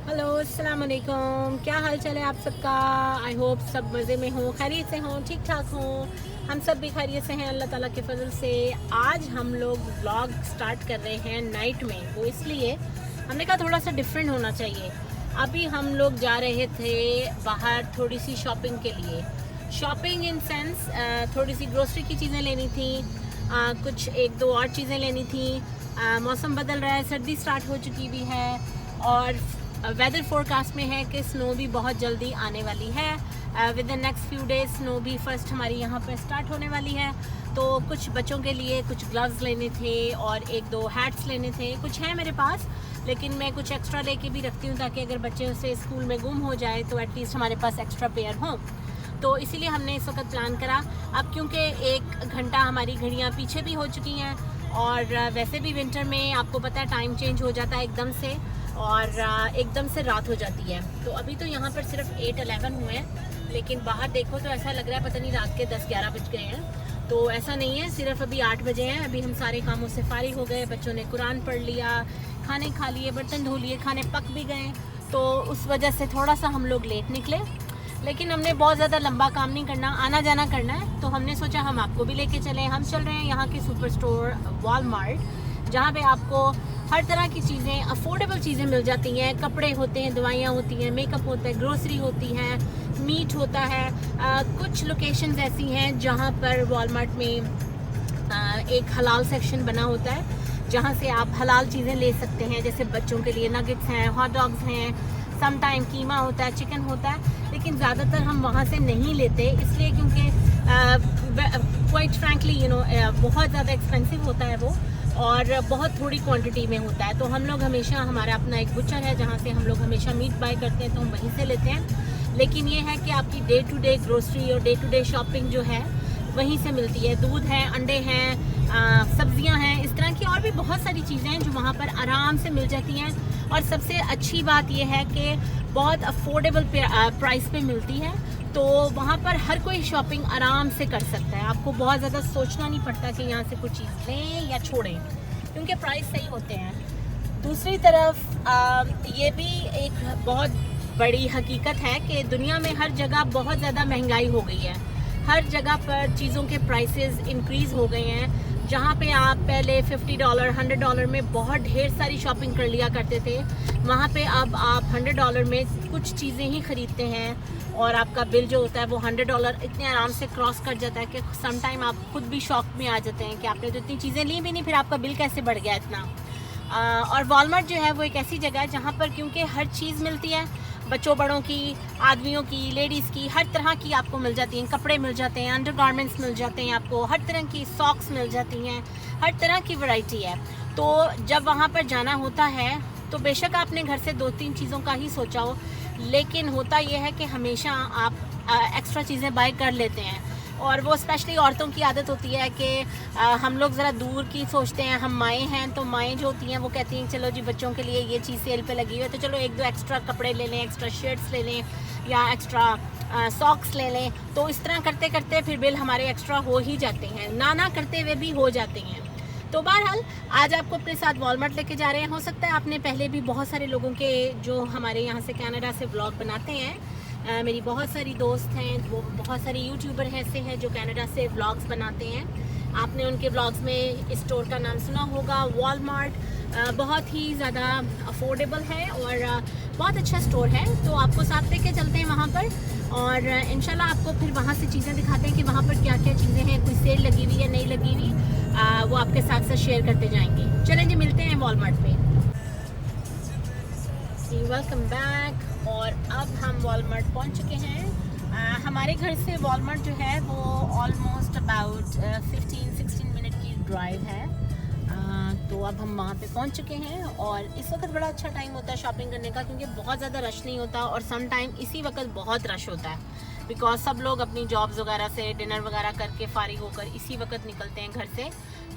Hello अस्सलाम वालेकुम, क्या हाल चाल है आप सबका। आई होप सब मज़े में हो, खैरियत से हों, ठीक ठाक हों। हम सब भी खैरियत से हैं अल्लाह ताला के फजल से। आज हम लोग व्लॉग स्टार्ट कर रहे हैं नाइट में, वो इसलिए हमने कहा थोड़ा सा डिफरेंट होना चाहिए। अभी हम लोग जा रहे थे बाहर थोड़ी सी शॉपिंग के लिए। शॉपिंग इन सेंस थोड़ी सी ग्रोसरी की चीज़ें लेनी थी, कुछ एक दो और चीज़ें लेनी थी। मौसम बदल रहा है, सर्दी स्टार्ट हो चुकी भी है और वेदर फोरकास्ट में है कि स्नो भी बहुत जल्दी आने वाली है। With the next few days snow भी फर्स्ट हमारी यहाँ पर स्टार्ट होने वाली है। तो कुछ बच्चों के लिए कुछ ग्लव्स लेने थे और एक दो हैट्स लेने थे। कुछ है मेरे पास, लेकिन मैं कुछ एक्स्ट्रा लेके भी रखती हूँ ताकि अगर बच्चे से स्कूल में गुम हो जाए तो एटलीस्ट हमारे पास एक्स्ट्रा पेयर हों। तो इसीलिए हमने इस वक्त प्लान करा। अब क्योंकि 1 घंटा हमारी घड़ियाँ पीछे भी हो चुकी हैं और वैसे भी विंटर में आपको पता है टाइम चेंज हो जाता है एकदम से और एकदम से रात हो जाती है। तो अभी तो यहाँ पर सिर्फ 8-11 हुए हैं, लेकिन बाहर देखो तो ऐसा लग रहा है पता नहीं रात के 10-11 बज गए हैं। तो ऐसा नहीं है, सिर्फ अभी 8 बजे हैं। अभी हम सारे कामों से फारिग हो गए, बच्चों ने कुरान पढ़ लिया, खाने खा लिए, बर्तन धो लिए, खाने पक भी गए। तो उस वजह से थोड़ा सा हम लोग लेट निकले, लेकिन हमने बहुत ज़्यादा लंबा काम नहीं करना, आना जाना करना है। तो हमने सोचा हम आपको भी लेके चलें। हम चल रहे हैं यहाँ के सुपर स्टोर वॉलमार्ट, जहाँ पे आपको हर तरह की चीज़ें, अफोर्डेबल चीज़ें मिल जाती हैं। कपड़े होते हैं, दवाइयाँ होती हैं, मेकअप होता है, ग्रोसरी होती है, मीट होता है। कुछ लोकेशंस ऐसी हैं जहाँ पर वॉलमार्ट में एक हलाल सेक्शन बना होता है, जहाँ से आप हलाल चीज़ें ले सकते हैं। जैसे बच्चों के लिए नगेट्स हैं, हॉट डॉग्स हैं, सम टाइम कीमा होता है, चिकन होता है। लेकिन ज़्यादातर हम वहाँ से नहीं लेते, इसलिए क्योंकि क्वाइट फ्रैंकली बहुत ज़्यादा एक्सपेंसिव होता है वो और बहुत थोड़ी क्वांटिटी में होता है। तो हम लोग हमेशा, हमारा अपना एक बुचर है जहाँ से हम लोग हमेशा मीट बाय करते हैं, तो हम वहीं से लेते हैं। लेकिन ये है कि आपकी डे टू डे ग्रोसरी और डे टू डे शॉपिंग जो है वहीं से मिलती है। दूध है, अंडे हैं, सब्जियां हैं, इस तरह की और भी बहुत सारी चीज़ें हैं जो वहाँ पर आराम से मिल जाती हैं। और सबसे अच्छी बात यह है कि बहुत अफोर्डेबल प्राइस पे मिलती है। तो वहाँ पर हर कोई शॉपिंग आराम से कर सकता है। आपको बहुत ज़्यादा सोचना नहीं पड़ता कि यहाँ से कुछ चीज़ लें या छोड़ें, क्योंकि प्राइस सही होते हैं। दूसरी तरफ ये भी एक बहुत बड़ी हकीकत है कि दुनिया में हर जगह बहुत ज़्यादा महंगाई हो गई है। हर जगह पर चीज़ों के प्राइसेस इंक्रीज़ हो गए हैं। जहाँ पे आप पहले $50 $100 में बहुत ढेर सारी शॉपिंग कर लिया करते थे, वहाँ पे अब आप $100 में कुछ चीज़ें ही ख़रीदते हैं और आपका बिल जो होता है वो $100 इतने आराम से क्रॉस कर जाता है कि सम टाइम आप खुद भी शॉक में आ जाते हैं कि आपने तो इतनी चीज़ें ली भी नहीं, फिर आपका बिल कैसे बढ़ गया इतना। और वॉलमार्ट जो है वो एक ऐसी जगह है जहाँ पर क्योंकि हर चीज़ मिलती है, बच्चों बड़ों की, आदमियों की, लेडीज़ की, हर तरह की आपको मिल जाती हैं। कपड़े मिल जाते हैं, अंडरगारमेंट्स मिल जाते हैं, आपको हर तरह की सॉक्स मिल जाती हैं, हर तरह की वैरायटी है। तो जब वहाँ पर जाना होता है तो बेशक आपने घर से 2-3 चीज़ों का ही सोचा हो, लेकिन होता यह है कि हमेशा आप एक्स्ट्रा चीज़ें बाय कर लेते हैं। और वो स्पेशली औरतों की आदत होती है कि हम लोग ज़रा दूर की सोचते हैं। हम माएँ हैं तो माएँ जो होती हैं वो कहती हैं चलो जी बच्चों के लिए ये चीज़ सेल पे लगी हुई है तो चलो 1-2 एक्स्ट्रा कपड़े ले लें, एक्स्ट्रा शर्ट्स ले लें या एक्स्ट्रा सॉक्स ले लें। तो इस तरह करते करते फिर बिल हमारे एक्स्ट्रा हो ही जाते हैं, ना करते हुए भी हो जाते हैं। तो बहरहाल आज आपको अपने साथ वॉलमार्ट लेके जा रहे हैं। हो सकता है आपने पहले भी बहुत सारे लोगों के जो हमारे यहाँ से कनाडा से व्लॉग बनाते हैं, मेरी बहुत सारी दोस्त हैं, वो बहुत सारे यूट्यूबर ऐसे हैं जो कनाडा से व्लॉग्स बनाते हैं। आपने उनके व्लॉग्स में इस स्टोर का नाम सुना होगा, वॉलमार्ट। बहुत ही ज़्यादा अफोर्डेबल है और बहुत अच्छा स्टोर है। तो आपको साथ लेके चलते हैं वहाँ पर और इंशाल्लाह आपको फिर वहाँ से चीज़ें दिखाते हैं कि वहाँ पर क्या क्या चीज़ें हैं, कोई सेल लगी हुई है नहीं लगी हुई, वो आपके साथ साथ शेयर करते जाएंगे। चलें जी, मिलते हैं वॉलमार्ट पे। Welcome back. और अब हम वॉलमार्ट पहुंच चुके हैं। हमारे घर से वॉलमार्ट जो है वो ऑलमोस्ट अबाउट 15-16 मिनट की ड्राइव है। तो अब हम वहाँ पे पहुँच चुके हैं और इस वक्त बड़ा अच्छा टाइम होता है शॉपिंग करने का, क्योंकि बहुत ज़्यादा रश नहीं होता और सम टाइम इसी वक्त बहुत रश होता है, बिकॉज सब लोग अपनी जॉब्स वगैरह से डिनर वगैरह करके फारिग होकर इसी वक्त निकलते हैं घर से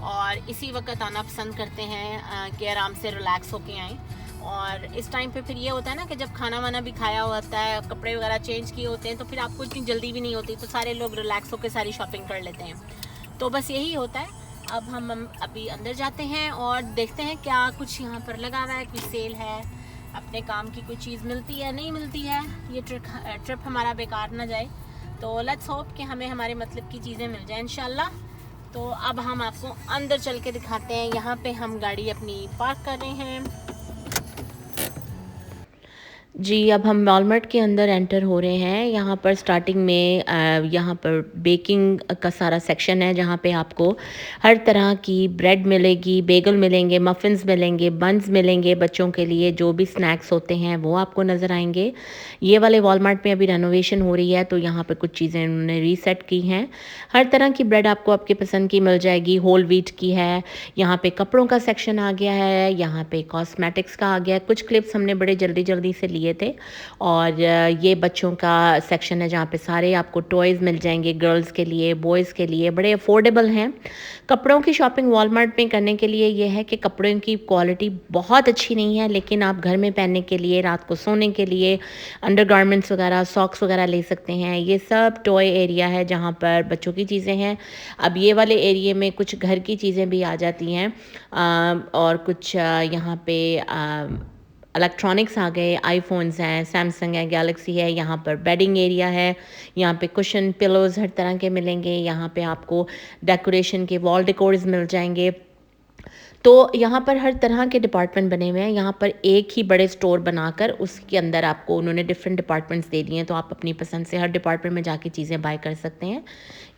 और इसी वक्त आना पसंद करते हैं कि आराम से रिलैक्स होके आएँ। और इस टाइम पे फिर ये होता है ना कि जब खाना वाना भी खाया होता है, कपड़े वगैरह चेंज किए होते हैं, तो फिर आपको इतनी जल्दी भी नहीं होती, तो सारे लोग रिलैक्स होकर सारी शॉपिंग कर लेते हैं। तो बस यही होता है। अब हम अभी अंदर जाते हैं और देखते हैं क्या कुछ यहाँ पर लगा हुआ है, कोई सेल है अपने काम की कोई चीज़ मिलती है नहीं मिलती है, ये ट्रिप हमारा बेकार ना जाए। तो लेट्स होप कि हमें हमारे मतलब की चीज़ें मिल जाए इंशाल्लाह। तो अब हम आपको अंदर चल के दिखाते हैं। यहाँ पे हम गाड़ी अपनी पार्क कर रहे हैं। जी, अब हम वॉलमार्ट के अंदर एंटर हो रहे हैं। यहाँ पर स्टार्टिंग में यहाँ पर बेकिंग का सारा सेक्शन है, जहाँ पे आपको हर तरह की ब्रेड मिलेगी, बेगल मिलेंगे, मफ़िन्स मिलेंगे, बन्स मिलेंगे। बच्चों के लिए जो भी स्नैक्स होते हैं वो आपको नज़र आएंगे। ये वाले वॉलमार्ट में अभी रेनोवेशन हो रही है, तो यहाँ पर कुछ चीज़ें उन्होंने रीसेट की हैं। हर तरह की ब्रेड आपको आपकी पसंद की मिल जाएगी। होल व्हीट की है। यहाँ पे कपड़ों का सेक्शन आ गया है, यहाँ पे कॉस्मेटिक्स का आ गया है। कुछ क्लिप्स हमने बड़े जल्दी जल्दी से लिए थे। और ये बच्चों का सेक्शन है, जहाँ पे सारे आपको टॉयज़ मिल जाएंगे, गर्ल्स के लिए, बॉयज़ के लिए, बड़े अफोर्डेबल हैं। कपड़ों की शॉपिंग वॉलमार्ट में करने के लिए ये है कि कपड़ों की क्वालिटी बहुत अच्छी नहीं है, लेकिन आप घर में पहनने के लिए, रात को सोने के लिए अंडरगारमेंट्स वगैरह, सॉक्स वगैरह ले सकते हैं। ये सब टॉय एरिया है जहाँ पर बच्चों की चीज़ें हैं। अब ये वाले एरिया में कुछ घर की चीज़ें भी आ जाती हैं, और कुछ यहाँ पे इलेक्ट्रॉनिक्स आ गए, आईफोन्स हैं, सैमसंग है, गैलेक्सी है। यहाँ पर बेडिंग एरिया है, यहाँ पे कुशन पिलोज़ हर तरह के मिलेंगे। यहाँ पे आपको डेकोरेशन के वॉल डेकोर्स मिल जाएंगे। तो यहाँ पर हर तरह के डिपार्टमेंट बने हुए हैं। यहाँ पर एक ही बड़े स्टोर बनाकर उसके अंदर आपको उन्होंने डिफरेंट डिपार्टमेंट्स दे दिए हैं, तो आप अपनी पसंद से हर डिपार्टमेंट में जाके चीज़ें बाय कर सकते हैं।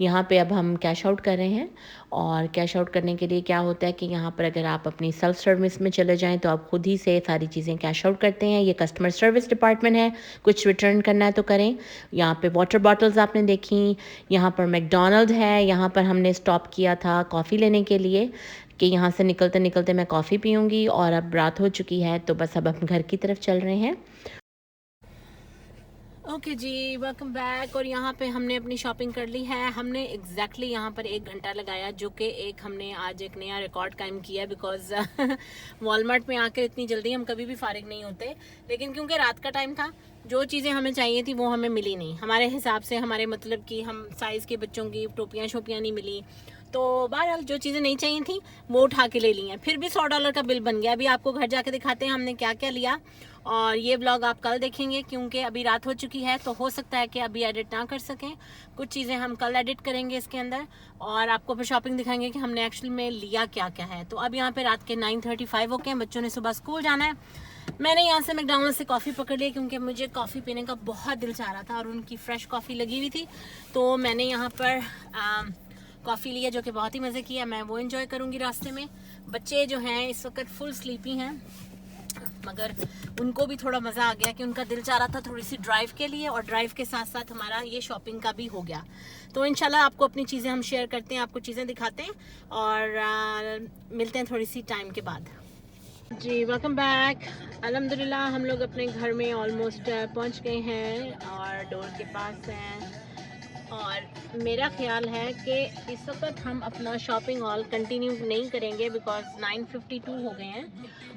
यहाँ पे अब हम कैश आउट कर रहे हैं, और कैश आउट करने के लिए क्या होता है कि यहाँ पर अगर आप अपनी सेल्फ सर्विस में चले जाएँ तो आप खुद ही से सारी चीज़ें कैश आउट करते हैं। ये कस्टमर सर्विस डिपार्टमेंट है, कुछ रिटर्न करना है तो करें। यहाँ पे वाटर बॉटल्स आपने देखी। यहाँ पर मैकडोनल्ड है, यहाँ पर हमने स्टॉप किया था कॉफ़ी लेने के लिए कि यहाँ से निकलते निकलते मैं कॉफ़ी पीऊँगी। और अब रात हो चुकी है, तो बस अब हम घर की तरफ चल रहे हैं। ओके जी, वेलकम बैक। और यहाँ पे हमने अपनी शॉपिंग कर ली है। हमने एग्जैक्टली यहाँ पर 1 घंटा लगाया, जो कि हमने आज एक नया रिकॉर्ड कायम किया, बिकॉज वॉलमार्ट में आकर इतनी जल्दी हम कभी भी फारिग नहीं होते। लेकिन क्योंकि रात का टाइम था, जो चीज़ें हमें चाहिए थी वो हमें मिली नहीं हमारे हिसाब से, हमारे मतलब कि हम साइज़ के बच्चों की टोपियाँ शोपियाँ नहीं मिली। तो बहरहाल जो चीज़ें नहीं चाहिए थी वो उठा के ले ली हैं। फिर भी $100 का बिल बन गया। अभी आपको घर जाके दिखाते हैं हमने क्या क्या लिया, और ये व्लॉग आप कल देखेंगे, क्योंकि अभी रात हो चुकी है, तो हो सकता है कि अभी एडिट ना कर सकें। कुछ चीज़ें हम कल एडिट करेंगे इसके अंदर, और आपको फिर शॉपिंग दिखाएंगे कि हमने एक्चुअल में लिया क्या क्या है। तो अब यहाँ पे रात के 9:35 हो गए हैं, बच्चों ने सुबह स्कूल जाना है। मैंने यहाँ से मैकडॉनल्ड से कॉफ़ी पकड़ ली, क्योंकि मुझे कॉफ़ी पीने का बहुत दिल चाह रहा था, और उनकी फ़्रेश कॉफ़ी लगी हुई थी। तो मैंने यहाँ पर कॉफ़ी लिया, जो कि बहुत ही मज़े की है। मैं वो एंजॉय करूँगी रास्ते में। बच्चे जो हैं इस वक्त फुल स्लीपी हैं, मगर उनको भी थोड़ा मज़ा आ गया कि उनका दिल चाह रहा था थोड़ी सी ड्राइव के लिए, और ड्राइव के साथ साथ हमारा ये शॉपिंग का भी हो गया। तो इंशाल्लाह आपको अपनी चीज़ें हम शेयर करते हैं, आपको चीज़ें दिखाते हैं, और मिलते हैं थोड़ी सी टाइम के बाद। जी, वेलकम बैक। अल्हम्दुलिल्लाह हम लोग अपने घर में ऑलमोस्ट पहुंच गए हैं, और डोर के पास हैं। और मेरा ख्याल है कि इस वक्त हम अपना शॉपिंग हॉल कंटिन्यू नहीं करेंगे, बिकॉज 9:52 हो गए हैं,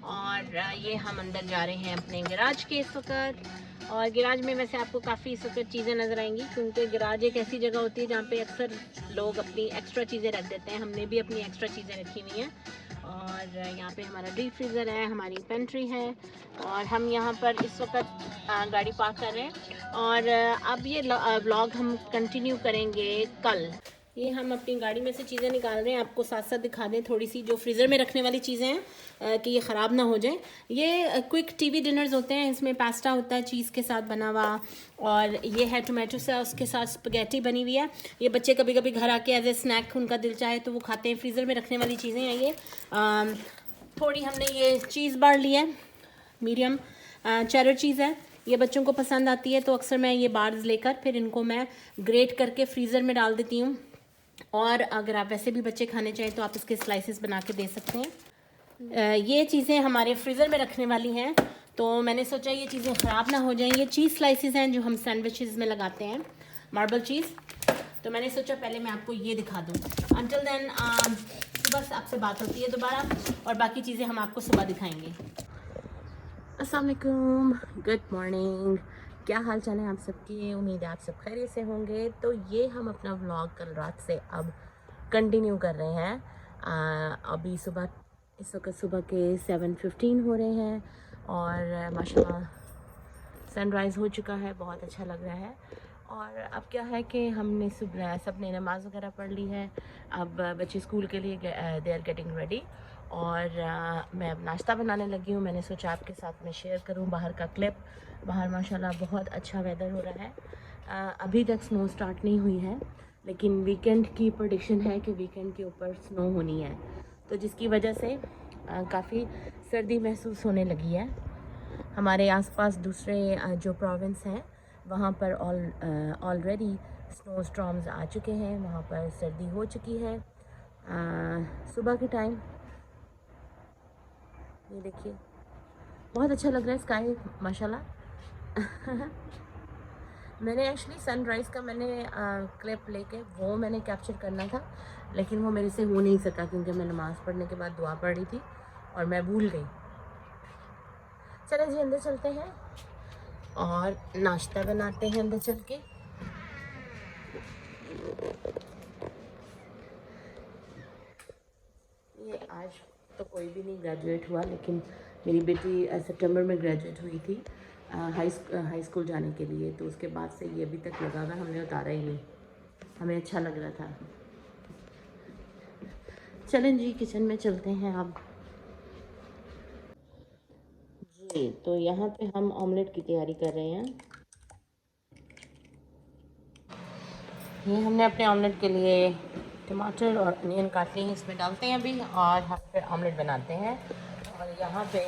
और ये हम अंदर जा रहे हैं अपने गैराज के इस वक्त। और गैराज में वैसे आपको काफ़ी इस वक्त चीज़ें नज़र आएंगी, क्योंकि गैराज एक ऐसी जगह होती है जहाँ पे अक्सर लोग अपनी एक्स्ट्रा चीज़ें रख देते हैं। हमने भी अपनी एक्स्ट्रा चीज़ें रखी हुई हैं, और यहाँ पे हमारा डीप फ्रीज़र है, हमारी पेंट्री है, और हम यहाँ पर इस वक्त गाड़ी पार्क कर रहे हैं। और अब ये व्लॉग हम कंटिन्यू करेंगे कल। ये हम अपनी गाड़ी में से चीज़ें निकाल रहे हैं, आपको साथ साथ दिखा दें थोड़ी सी जो फ्रीज़र में रखने वाली चीज़ें हैं, कि ये ख़राब ना हो जाए। ये क्विक टीवी डिनर्स होते हैं, इसमें पास्ता होता है चीज़ के साथ बना हुआ, और ये है टोमेटो सॉस के साथ स्पगेटी बनी हुई है। ये बच्चे कभी कभी घर आके एज ए स्नैक उनका दिल चाहे तो वो खाते हैं। फ्रीज़र में रखने वाली चीज़ें हैं ये। थोड़ी हमने ये चीज़ बार ली है, मीडियम चेडर चीज़ है, ये बच्चों को पसंद आती है, तो अक्सर मैं ये बार्स लेकर फिर इनको मैं ग्रेट करके फ्रीज़र में डाल देती हूँ। और अगर आप वैसे भी बच्चे खाने चाहें तो आप इसके स्लाइसेस बना के दे सकते हैं। ये चीज़ें हमारे फ्रीज़र में रखने वाली हैं, तो मैंने सोचा ये चीज़ें ख़राब ना हो जाएं। ये चीज़ स्लाइसेस हैं जो हम सैंडविचेस में लगाते हैं, मार्बल चीज़। तो मैंने सोचा पहले मैं आपको ये दिखा दूँ। अंटिल देन सुबह आपसे बात होती है दोबारा, और बाकी चीज़ें हम आपको सुबह दिखाएंगे। अस्सलाम वालेकुम, गुड मॉर्निंग। क्या हाल चाल है आप सबकी? उम्मीद है आप सब खैरियत से होंगे। तो ये हम अपना व्लॉग कल रात से अब कंटिन्यू कर रहे हैं। अभी सुबह इस वक्त सुबह के 7:15 हो रहे हैं, और माशाल्लाह सनराइज़ हो चुका है, बहुत अच्छा लग रहा है। और अब क्या है कि हमने सबने नमाज़ वगैरह पढ़ ली है। अब बच्चे स्कूल के लिए दे आर गेटिंग रेडी और मैं अब नाश्ता बनाने लगी हूँ। मैंने सोचा आपके साथ में शेयर करूँ बाहर का क्लिप। बाहर माशाल्लाह बहुत अच्छा वेदर हो रहा है। अभी तक स्नो स्टार्ट नहीं हुई है, लेकिन वीकेंड की प्रेडिक्शन है कि वीकेंड के ऊपर स्नो होनी है, तो जिसकी वजह से काफ़ी सर्दी महसूस होने लगी है। हमारे आसपास दूसरे जो प्रोविंस हैं वहाँ पर ऑलरेडी स्नो स्टॉर्म्स आ चुके हैं, वहाँ पर सर्दी हो चुकी है। सुबह के टाइम ये देखिए बहुत अच्छा लग रहा है स्काई माशाल्लाह। मैंने एक्चुअली सनराइज़ का क्लिप लेके वो मैंने कैप्चर करना था, लेकिन वो मेरे से हो नहीं सका क्योंकि मैं नमाज़ पढ़ने के बाद दुआ पढ़ रही थी और मैं भूल गई। चले जी अंदर चलते हैं और नाश्ता बनाते हैं अंदर चल के। ये आज तो कोई भी नहीं ग्रेजुएट हुआ, लेकिन मेरी बेटी सितंबर में ग्रेजुएट हुई थी हाई स्कूल जाने के लिए, तो उसके बाद से ये अभी तक लगा हुआ, हमने उतारा ही नहीं, हमें अच्छा लग रहा था। चलें जी किचन में चलते हैं अब जी। तो यहाँ पे हम ऑमलेट की तैयारी कर रहे हैं। ये हमने अपने ऑमलेट के लिए टमाटर और अनियन काट लिए, इसमें डालते हैं अभी और हम फिर ऑमलेट बनाते हैं। और यहाँ पे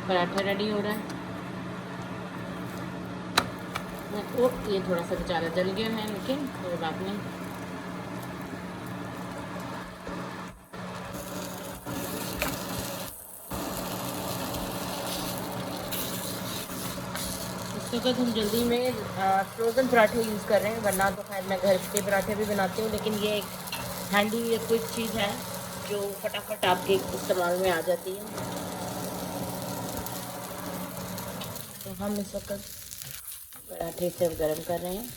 पराठा रेडी हो रहा है। ओ ये थोड़ा सा बेचारा जल गया है, लेकिन कोई बात नहीं। इस वक्त हम जल्दी में फ्रोज़न पराठे यूज़ कर रहे हैं, वरना तो खैर मैं घर के पराठे भी बनाती हूँ, लेकिन ये एक हैंडी क्विक चीज़ है जो फटाफट आपके इस्तेमाल में आ जाती है। तो हम इस वक्त पराठे से गर्म कर रहे हैं।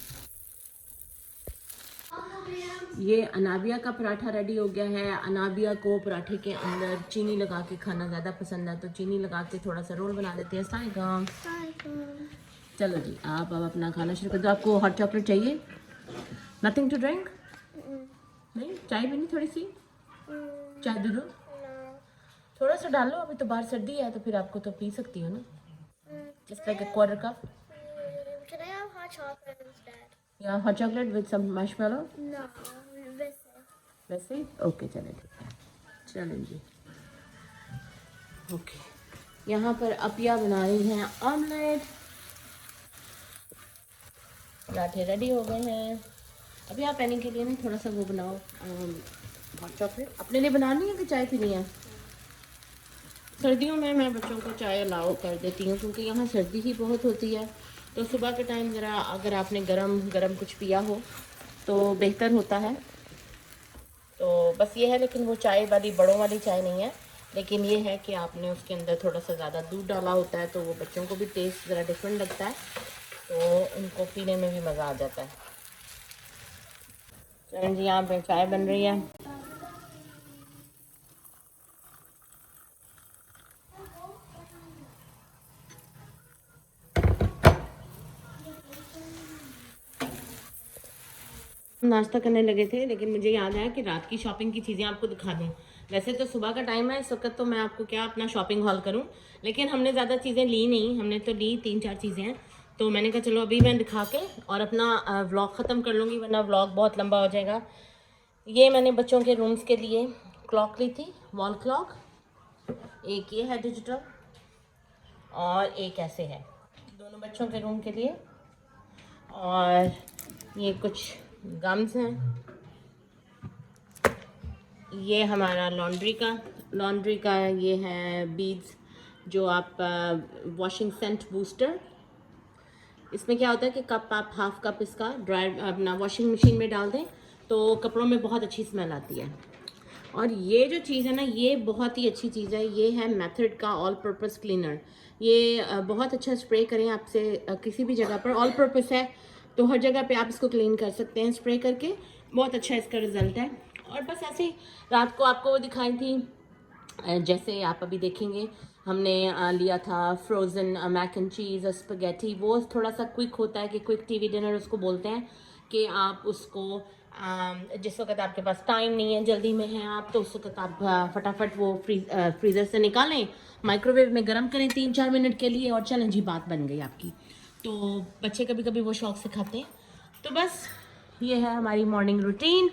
ये अनाबिया का पराठा रेडी हो गया है। अनाबिया को पराठे के अंदर चीनी लगा के खाना ज़्यादा पसंद है, तो चीनी लगा के थोड़ा सा रोल बना देते हैं। अस्सलाम। चलो जी आप अब अपना खाना शुरू कर दो। आपको हॉट चॉकलेट चाहिए? Nothing to drink? नहीं चाय भी नहीं? थोड़ी सी चाय दे दो, थोड़ा सा डालो, अभी तो बाहर सर्दी है तो फिर आपको तो पी सकती हो ना, just like a quarter cup. Can I have hot chocolate instead? Yeah, hot chocolate with some marshmallow. No, वैसे ओके चले ठीक है। चलें जी ओके। यहाँ पर अपिया बना रही हैं ऑमलेट। पराठे रेडी हो गए हैं। अभी आप पैनिंग के लिए नहीं थोड़ा सा वो बनाओ हॉट चॉकलेट। अपने लिए बनानी है कि चाय पीनी है? सर्दियों में मैं बच्चों को चाय अलाउ कर देती हूँ क्योंकि यहाँ सर्दी ही बहुत होती है, तो सुबह के टाइम ज़रा अगर आपने गरम गरम कुछ पिया हो तो बेहतर होता है। तो बस ये है, लेकिन वो चाय वाली बड़ों वाली चाय नहीं है, लेकिन ये है कि आपने उसके अंदर थोड़ा सा ज़्यादा दूध डाला होता है, तो वो बच्चों को भी टेस्ट ज़रा डिफरेंट लगता है, तो उनको पीने में भी मज़ा आ जाता है। चलें जी यहाँ पे चाय बन रही है। नाश्ता करने लगे थे, लेकिन मुझे याद आया कि रात की शॉपिंग की चीज़ें आपको दिखा दूँ। वैसे तो सुबह का टाइम है, इस वक्त तो मैं आपको क्या अपना शॉपिंग हॉल करूँ, लेकिन हमने ज़्यादा चीज़ें ली नहीं, हमने तो ली 3-4 चीज़ें हैं, तो मैंने कहा चलो अभी मैं दिखा के और अपना व्लॉग ख़त्म कर लूँगी, वरना व्लॉग बहुत लंबा हो जाएगा। ये मैंने बच्चों के रूम्स के लिए क्लॉक ली थी, वॉल क्लॉक। एक ये है डिजिटल और एक ऐसे है, दोनों बच्चों के रूम के लिए। और ये कुछ गम्स हैं। ये हमारा लॉन्ड्री का ये है बीड्स, जो आप वॉशिंग सेंट बूस्टर। इसमें क्या होता है कि कप आप हाफ कप इसका ड्राई अपना वॉशिंग मशीन में डाल दें तो कपड़ों में बहुत अच्छी स्मेल आती है। और ये जो चीज़ है ना, ये बहुत ही अच्छी चीज़ है। ये है मेथड का ऑल पर्पस क्लीनर। ये बहुत अच्छा स्प्रे करें आपसे किसी भी जगह पर, ऑल पर्पस है तो हर जगह पे आप इसको क्लीन कर सकते हैं स्प्रे करके। बहुत अच्छा इसका रिज़ल्ट है। और बस ऐसे ही रात को आपको वो दिखाई थी, जैसे आप अभी देखेंगे हमने लिया था frozen mac and cheese spaghetti. वो थोड़ा सा क्विक होता है कि क्विक टीवी डिनर उसको बोलते हैं, कि आप उसको जिस वक्त आपके पास टाइम नहीं है, जल्दी में हैं आप, तो उस वक्त आप फटाफट वो फ्रीज़र से निकालें, माइक्रोवेव में गर्म करें 3-4 मिनट के लिए, और चलें जी बात बन गई आपकी। तो बच्चे कभी कभी वो शौक से खाते हैं। तो बस ये है हमारी मॉर्निंग रूटीन,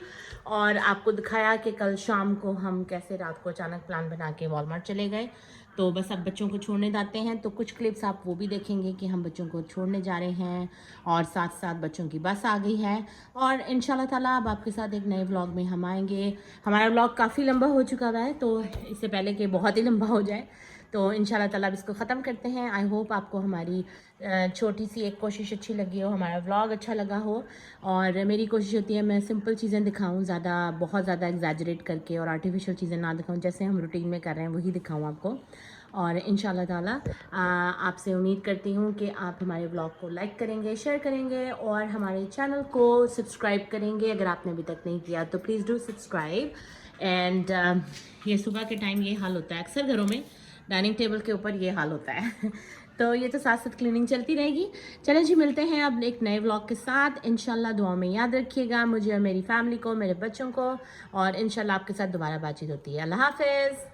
और आपको दिखाया कि कल शाम को हम कैसे रात को अचानक प्लान बना के वॉलमार्ट चले गए। तो बस अब बच्चों को छोड़ने जाते हैं, तो कुछ क्लिप्स आप वो भी देखेंगे कि हम बच्चों को छोड़ने जा रहे हैं, और साथ साथ बच्चों की बस आ गई है। और इंशाल्लाह ताला अब आपके साथ एक नए व्लॉग में हम आएंगे। हमारा व्लॉग काफ़ी लंबा हो चुका है, तो इससे पहले कि बहुत ही लंबा हो जाए, तो इंशाल्लाह ताला अब इसको ख़त्म करते हैं। आई होप आपको हमारी छोटी सी एक कोशिश अच्छी लगी हो, हमारा व्लॉग अच्छा लगा हो। और मेरी कोशिश होती है मैं सिंपल चीज़ें दिखाऊं, बहुत ज़्यादा एग्जैजरेट करके और आर्टिफिशियल चीज़ें ना दिखाऊं, जैसे हम रूटीन में कर रहे हैं वही दिखाऊं आपको। और इंशाल्लाह ताला आपसे उम्मीद करती हूँ कि आप हमारे व्लॉग को लाइक करेंगे, शेयर करेंगे, और हमारे चैनल को सब्सक्राइब करेंगे। अगर आपने अभी तक नहीं किया तो प्लीज़ डू सब्सक्राइब। एंड ये सुबह के टाइम ये हाल होता है अक्सर घरों में, डाइनिंग टेबल के ऊपर ये हाल होता है तो ये तो साथ साथ क्लीनिंग चलती रहेगी। चलें जी, मिलते हैं अब एक नए व्लॉग के साथ। इंशाल्लाह दुआ में याद रखिएगा मुझे और मेरी फैमिली को, मेरे बच्चों को, और इंशाल्लाह आपके साथ दोबारा बातचीत होती है। अल्लाह हाफिज़।